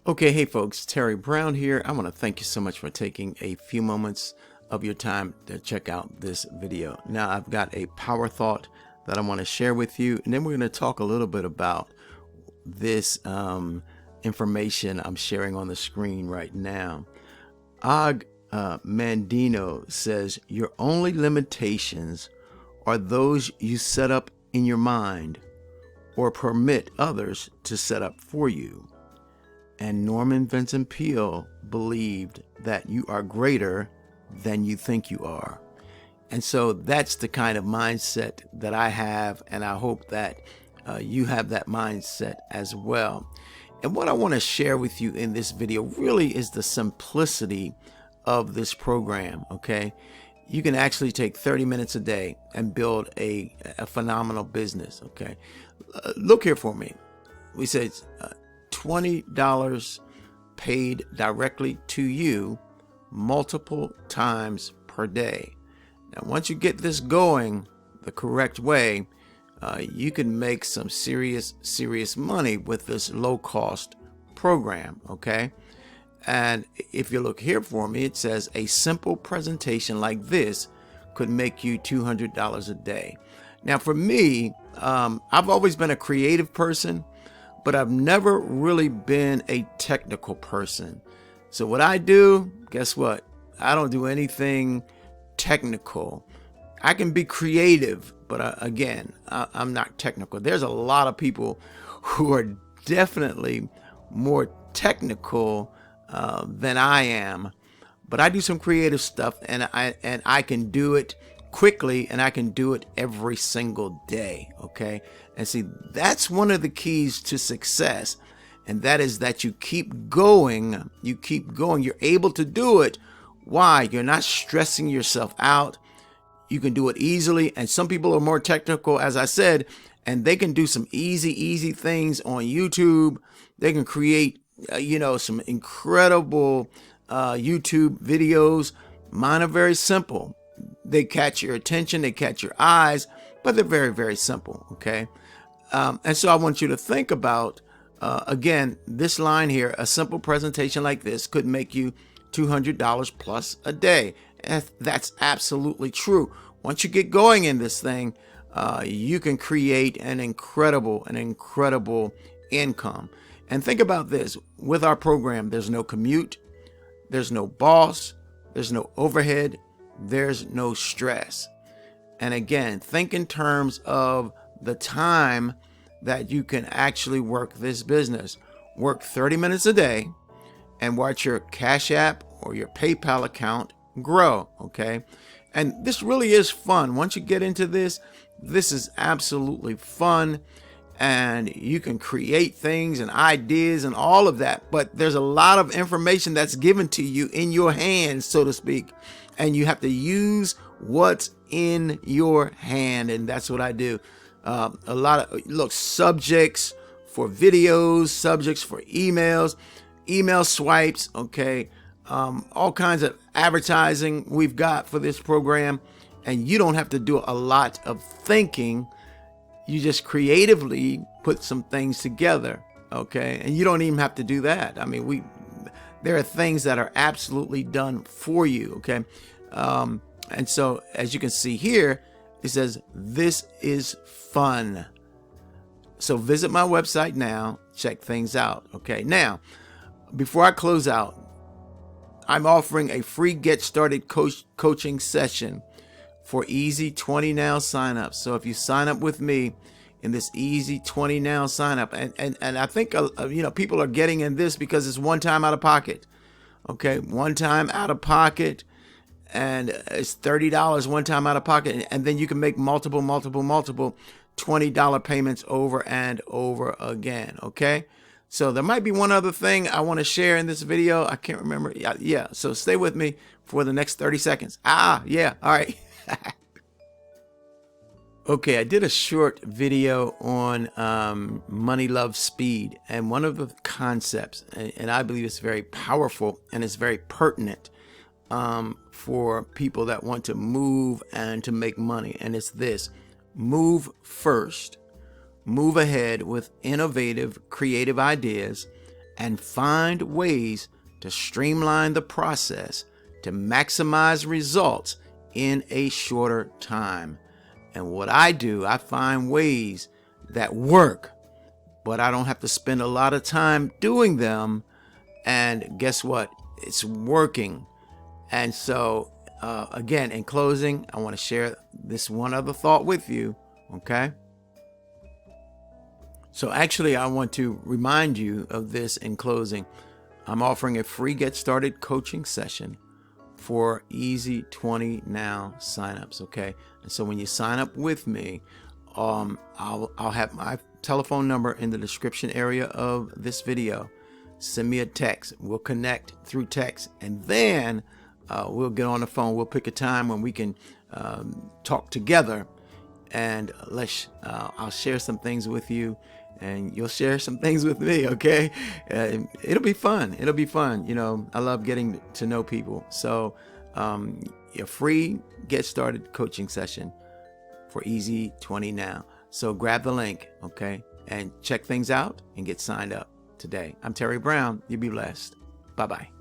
Okay, hey folks, Terry Brown here. I want to thank you so much for taking a few moments of your time to check out this video. Now, I've got a power thought that I want to share with you, and then we're going to talk a little bit about this information I'm sharing on the screen right now. Og Mandino says, your only limitations are those you set up in your mind or permit others to set up for you. And Norman Vincent Peale believed that you are greater than you think you are. And so that's the kind of mindset that I have, and I hope that you have that mindset as well. And what I want to share with you in this video really is the simplicity of this program, okay? You can actually take 30 minutes a day and build a phenomenal business, okay? Look here for me. We said $20 paid directly to you multiple times per day. Now, once you get this going the correct way, you can make some serious money with this low-cost program, okay? And if you look here for me, it says a simple presentation like this could make you $200 a day. Now, for me, I've always been a creative person, but I've never really been a technical person. So what I do, guess what? I don't do anything technical. I can be creative, but again, I'm not technical. There's a lot of people who are definitely more technical than I am, but I do some creative stuff, and I can do it quickly, and I can do it every single day, okay? And see, that's one of the keys to success, and that is that you keep going, you're able to do it. Why? You're not stressing yourself out. You can do it easily, and some people are more technical, as I said, and they can do some easy things on YouTube. They can create, some incredible YouTube videos. Mine are very simple. They catch your attention, they catch your eyes, but they're very simple, okay? And so I want you to think about, again, this line here, a simple presentation like this could make you $200 plus a day. And that's absolutely true. Once you get going in this thing, you can create an incredible income. And think about this, with our program, there's no commute, there's no boss, there's no overhead, there's no stress. And again, think in terms of the time that you can actually work this business. Work 30 minutes a day and watch your Cash App or your PayPal account grow, okay? And this really is fun. Once you get into this, this is absolutely fun, and you can create things and ideas and all of that, but there's a lot of information that's given to you in your hands, so to speak, and you have to use what's in your hand, and that's what I do. A lot of subjects for videos, subjects for emails, email swipes, okay, all kinds of advertising we've got for this program, and you don't have to do a lot of thinking. You just creatively put some things together, okay, and you don't even have to do that. I mean, there are things that are absolutely done for you, okay. And so, as you can see here, it says, this is fun. So visit my website now, check things out, okay? Now, before I close out, I'm offering a free Get Started coaching session for Easy20Now signups. So if you sign up with me in this Easy20Now sign up, and I think, people are getting in this because it's one time out of pocket, okay? One time out of pocket. And it's $30 one time out of pocket, and then you can make multiple $20 payments over and over again, okay? So there might be one other thing I want to share in this video. I can't remember. Yeah, so stay with me for the next 30 seconds. Yeah, all right. Okay, I did a short video on money, love, speed, and one of the concepts, and I believe it's very powerful and it's very pertinent for people that want to move and to make money, and it's this: move first, move ahead with innovative, creative ideas, and find ways to streamline the process to maximize results in a shorter time. And what I do, I find ways that work, but I don't have to spend a lot of time doing them. And guess what? It's working. And so, again, in closing, I want to share this one other thought with you, okay? So actually, I want to remind you of this in closing. I'm offering a free Get Started coaching session for Easy20Now signups, okay? And so when you sign up with me, I'll have my telephone number in the description area of this video. Send me a text. We'll connect through text, and then we'll get on the phone. We'll pick a time when we can talk together, and I'll share some things with you, and you'll share some things with me, okay? It'll be fun. It'll be fun. You know, I love getting to know people. So a free Get Started coaching session for Easy20Now. So grab the link, okay? And check things out and get signed up today. I'm Terry Brown. You be blessed. Bye-bye.